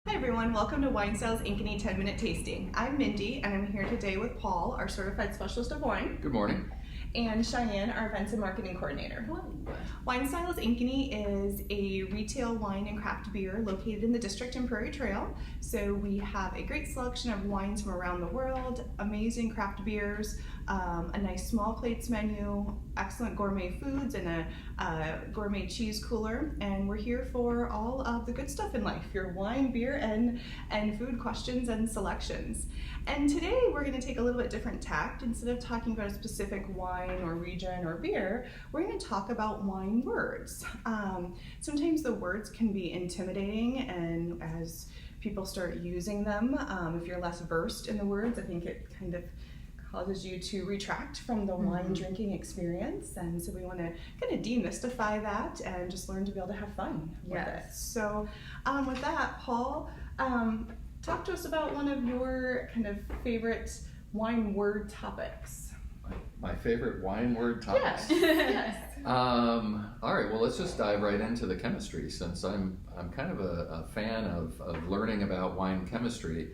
Hi everyone, welcome to Wine Styles Ankeny 10-Minute Tasting. I'm Mindy and I'm here today with Paul, our Certified Specialist of Wine. Good morning. And Cheyenne, our Events and Marketing Coordinator. Hello. Wine Styles Ankeny is a retail wine and craft beer located in the district in Prairie Trail. So we have a great selection of wines from around the world, amazing craft beers, a nice small plates menu, excellent gourmet foods, and a gourmet cheese cooler. And we're here for all of the good stuff in life, your wine, beer, and food questions and selections. And today we're going to take a little bit different tact. Instead of talking about a specific wine or region or beer, we're going to talk about wine words. Sometimes the words can be intimidating, and as people start using them, if you're less versed in the words, I think it kind of causes you to retract from the wine drinking experience. And so we want to kind of demystify that and just learn to be able to have fun with it. So with that, Paul, talk to us about one of your kind of favorite wine word topics. My favorite wine word topics? Yes. All right, well, let's just dive right into the chemistry, since I'm kind of a fan of learning about wine chemistry.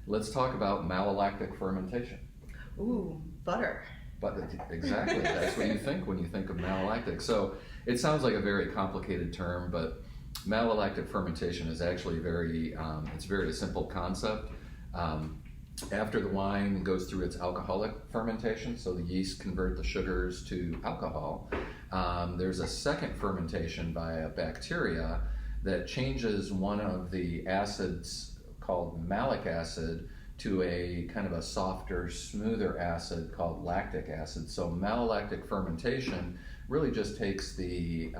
Let's talk about malolactic fermentation. Ooh, butter. But exactly, that's what you think when you think of malolactic. So it sounds like a very complicated term, but malolactic fermentation is actually it's a very simple concept. After the wine goes through its alcoholic fermentation, so the yeast convert the sugars to alcohol, there's a second fermentation by a bacteria that changes one of the acids called malic acid to a kind of a softer, smoother acid called lactic acid. So malolactic fermentation really just takes the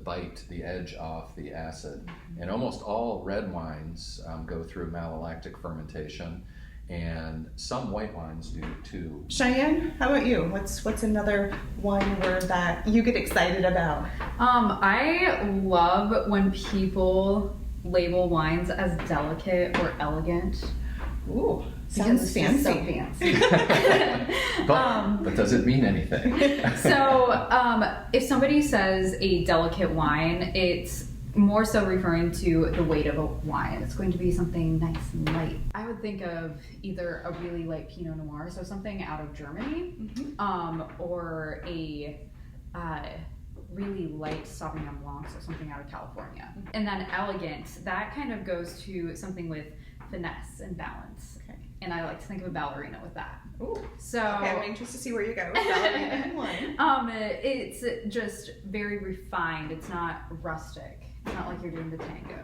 bite, the edge off the acid. And almost all red wines go through malolactic fermentation, and some white wines do too. Cheyenne, how about you? What's another wine word that you get excited about? I love when people label wines as delicate or elegant. Ooh, Because sounds it's fancy. just so fancy. But does it mean anything? So if somebody says a delicate wine, it's more so referring to the weight of a wine. It's going to be something nice and light. I would think of either a really light Pinot Noir, so something out of Germany, or a really light Sauvignon Blanc, so something out of California. And then elegant, that kind of goes to something with finesse and balance. Okay. And I like to think of a ballerina with that. Ooh. So Okay, I'm anxious to see where you go with ballerina and wine. It's just very refined. It's not rustic. It's not like you're doing the tango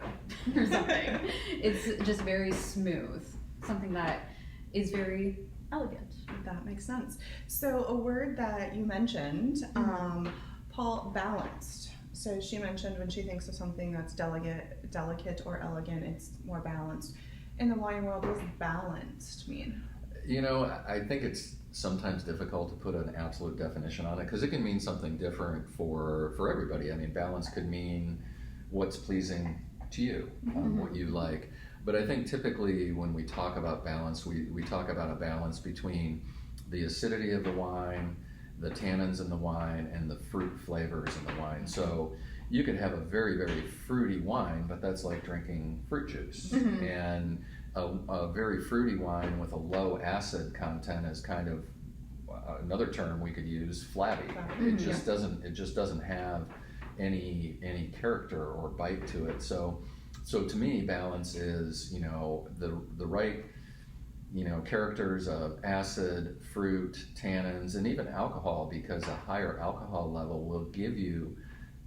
or something. It's just very smooth. Something that is very elegant. That makes sense. So a word that you mentioned, Paul, balanced. So she mentioned when she thinks of something that's delicate or elegant, it's more balanced. In the wine world, what does balanced mean? You know, I think it's sometimes difficult to put an absolute definition on it, because it can mean something different for everybody. I mean, balance could mean what's pleasing to you, what you like. But I think typically when we talk about balance, we talk about a balance between the acidity of the wine, the tannins in the wine, and the fruit flavors in the wine. So you could have a very, very fruity wine, but that's like drinking fruit juice. And a very fruity wine with a low acid content is kind of another term we could use, flabby. It just doesn't have any character or bite to it. So to me, balance is, the right, characters of acid, fruit, tannins, and even alcohol, because a higher alcohol level will give you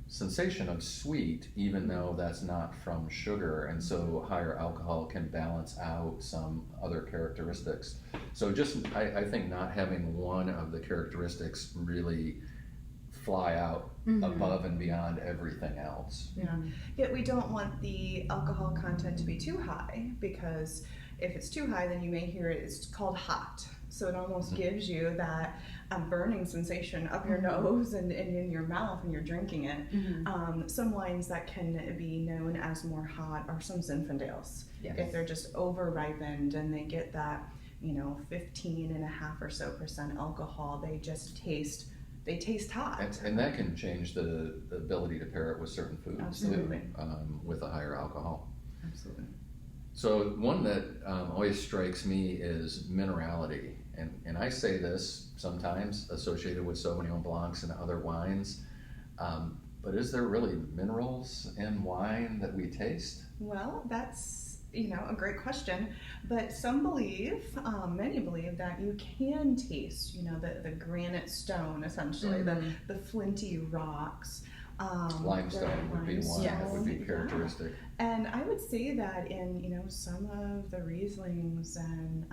sensation of sweet, even though that's not from sugar, and so higher alcohol can balance out some other characteristics. So just, I think not having one of the characteristics really fly out above and beyond everything else. Yeah. Yet we don't want the alcohol content to be too high, because if it's too high, then you may hear it's called hot. So it almost gives you that burning sensation up your nose and in your mouth when you're drinking it. Some wines that can be known as more hot are some Zinfandels. Yes. If they're just over ripened and they get that, 15.5% or so alcohol, they just taste hot. And that can change the ability to pair it with certain foods. Absolutely. Too, with a higher alcohol. Absolutely. So one that always strikes me is minerality, and I say this sometimes associated with Sauvignon Blancs and other wines, but is there really minerals in wine that we taste? Well, that's a great question, but some believe, many believe that you can taste, the granite stone, essentially, the flinty rocks. Limestone would be one that would be Yeah. characteristic. And I would say that in, some of the Rieslings and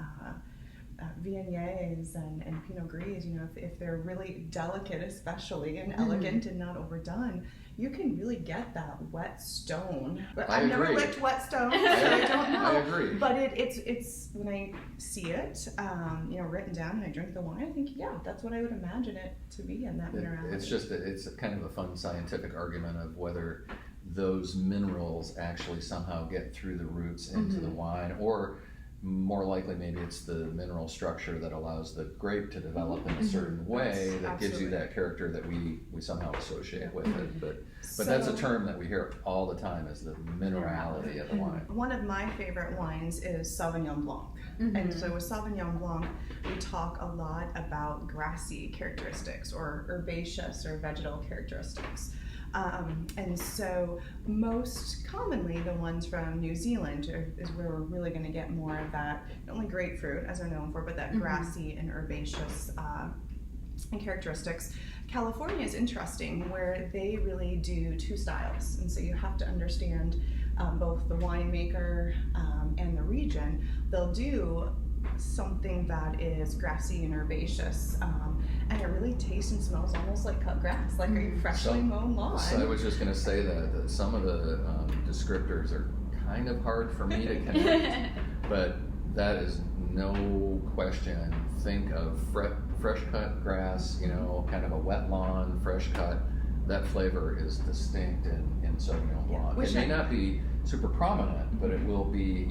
Viogniers and Pinot Gris, if they're really delicate, especially, and elegant and not overdone, you can really get that wet stone. But I've never licked wet stone, so I don't know. I agree. But it's when I see it, written down, and I drink the wine, I think, yeah, that's what I would imagine it to be in that minerality. It's kind of a fun scientific argument of whether those minerals actually somehow get through the roots into the wine, or more likely maybe it's the mineral structure that allows the grape to develop in a certain way that gives you that character that we somehow associate with it. But that's a term that we hear all the time, is the minerality of the wine. One of my favorite wines is Sauvignon Blanc. And so with Sauvignon Blanc, we talk a lot about grassy characteristics or herbaceous or vegetal characteristics. And so most commonly the ones from New Zealand is where we're really going to get more of that, not only grapefruit as they're known for, but that grassy and herbaceous characteristics. California is interesting, where they really do two styles, and so you have to understand both the winemaker and the region. They'll do something that is grassy and herbaceous, and it really tastes and smells almost like cut grass, like a freshly mown lawn. So I was just going to say that some of the descriptors are kind of hard for me to connect, but that is no question. Think of fresh cut grass, kind of a wet lawn, fresh cut. That flavor is distinct in Sauvignon Blanc. It may not be super prominent, but you will be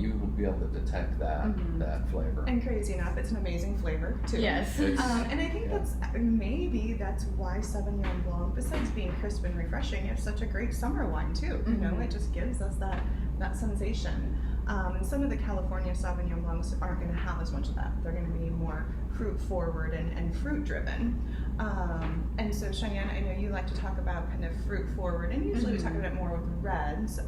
able to detect that flavor. And crazy enough, it's an amazing flavor too. Yes. And I think that's why Sauvignon Blanc, besides being crisp and refreshing, is such a great summer wine too. It just gives us that sensation. And some of the California Sauvignon Blancs aren't going to have as much of that. They're going to be more fruit forward and fruit driven. And so Cheyenne, I know you like to talk about kind of fruit forward, and usually we talk about it more with reds.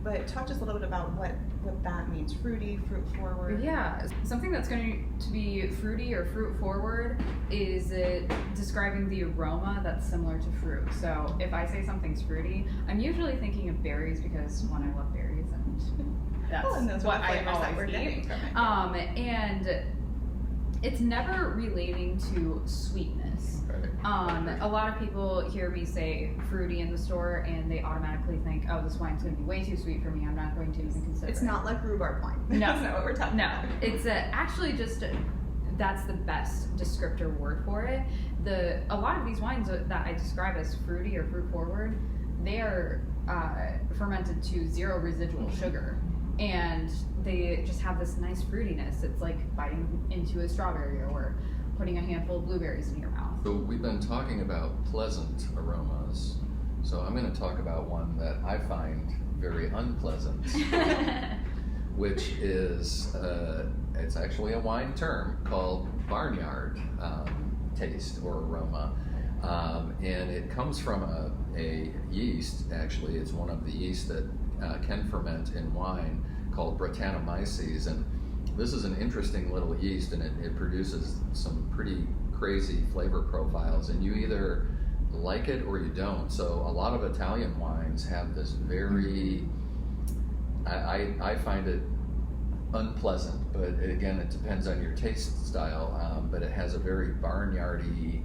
But talk to us a little bit about what that means. Fruity, fruit forward. Yeah, something that's going to be fruity or fruit forward is it describing the aroma that's similar to fruit. So if I say something's fruity, I'm usually thinking of berries, because one, I love berries, and that's what I always eat. And it's never relating to sweetness. Right. A lot of people hear me say fruity in the store, and they automatically think, oh, this wine's going to be way too sweet for me. I'm not going to even consider it. It's not like rhubarb wine. No. That's not what we're talking about. No, it's actually just, that's the best descriptor word for it. A lot of these wines that I describe as fruity or fruit forward, they are fermented to 0 residual sugar. And they just have this nice fruitiness. It's like biting into a strawberry or putting a handful of blueberries in your mouth. So we've been talking about pleasant aromas. So I'm going to talk about one that I find very unpleasant, which is, it's actually a wine term called barnyard taste or aroma. And it comes from a yeast, actually. It's one of the yeasts that can ferment in wine, called Brettanomyces, and this is an interesting little yeast, and it produces some pretty crazy flavor profiles, and you either like it or you don't. So a lot of Italian wines have this very, I find it unpleasant, but again, it depends on your taste style, but it has a very barnyardy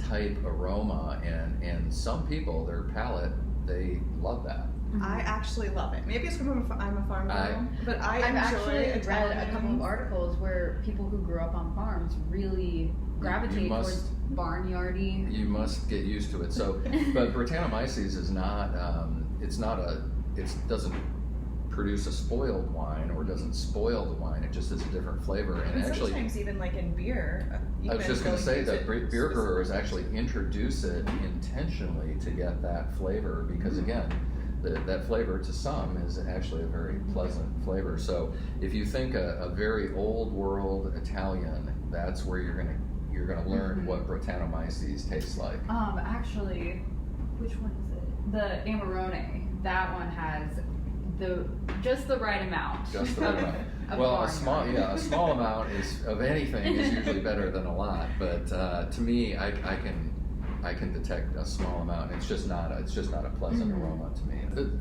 type aroma, and some people, their palate, they love that. I actually love it. Maybe it's because I'm a farm girl, but I've actually read a couple of articles where people who grew up on farms really gravitate towards barnyardy. You must get used to it. So, but Brettanomyces is not. It doesn't produce a spoiled wine or doesn't spoil the wine. It just has a different flavor. And actually, sometimes even like in beer. I was just going to say that beer brewers actually introduce it intentionally to get that flavor, because again, that flavor to some is actually a very pleasant flavor. So if you think a very old world Italian, that's where you're gonna learn what Brettanomyces tastes like. Actually, which one is it? The Amarone. That one has just the right amount. Just the right amount. Well, a small amount of anything is usually better than a lot. But to me, I can detect a small amount. It's just not a pleasant aroma to me.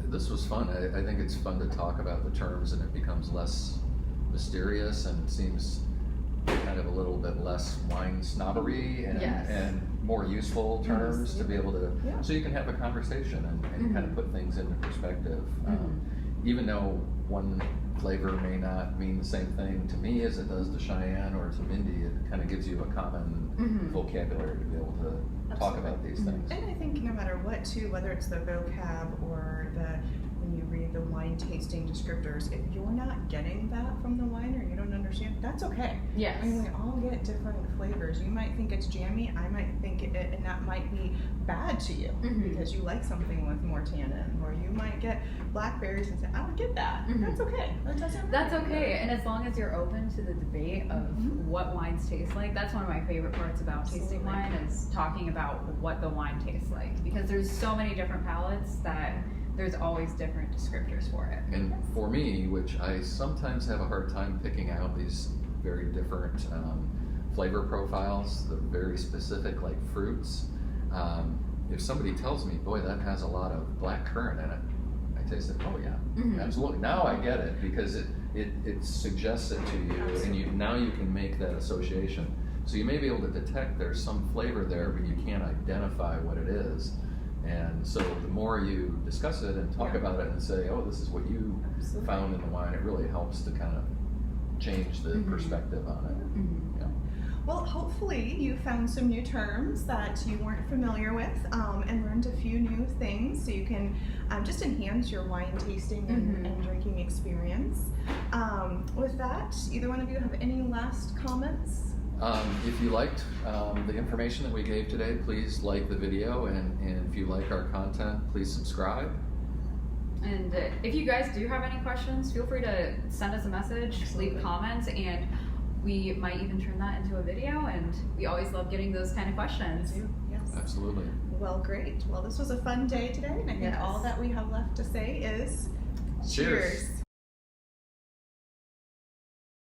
This was fun. I think it's fun to talk about the terms, and it becomes less mysterious and seems kind of a little bit less wine snobbery and more useful terms to be able to, so you can have a conversation and kind of put things into perspective. Even though one flavor may not mean the same thing to me as it does to Cheyenne or to Mindy, it kind of gives you a common vocabulary to be able to talk about these things. And I think no matter what too, whether it's the vocab or when you read the wine tasting descriptors, if you're not getting that from the wine or you don't understand, that's okay. Yes. I mean, we all get different flavors. You might think it's jammy, I might think it, and that might be bad to you because you like something with more tannin, or you might get blackberries and say, I don't get that. That's okay. That's okay. And as long as you're open to the debate of what wines taste like, that's one of my favorite parts about tasting wine is talking about what the wine tastes like, because there's so many different palates that there's always different descriptors for it. And for me, which I sometimes have a hard time picking out these very different flavor profiles, the very specific like fruits, if somebody tells me, boy, that has a lot of black currant in it, I taste it, oh yeah, absolutely. Now I get it, because it suggests it to you, and now you can make that association. So you may be able to detect there's some flavor there, but you can't identify what it is. And so the more you discuss it and talk about it and say, oh, this is what you found in the wine, it really helps to kind of change the perspective on it. Yeah. Well, hopefully you found some new terms that you weren't familiar with and learned a few new things so you can just enhance your wine tasting and drinking experience. With that, either one of you have any last comments? If you liked the information that we gave today, please like the video, and if you like our content, please subscribe. And if you guys do have any questions, feel free to send us a message, leave comments, and we might even turn that into a video, and we always love getting those kind of questions. Yes. Absolutely. Well, great. Well, this was a fun day today, and I think all that we have left to say is Cheers.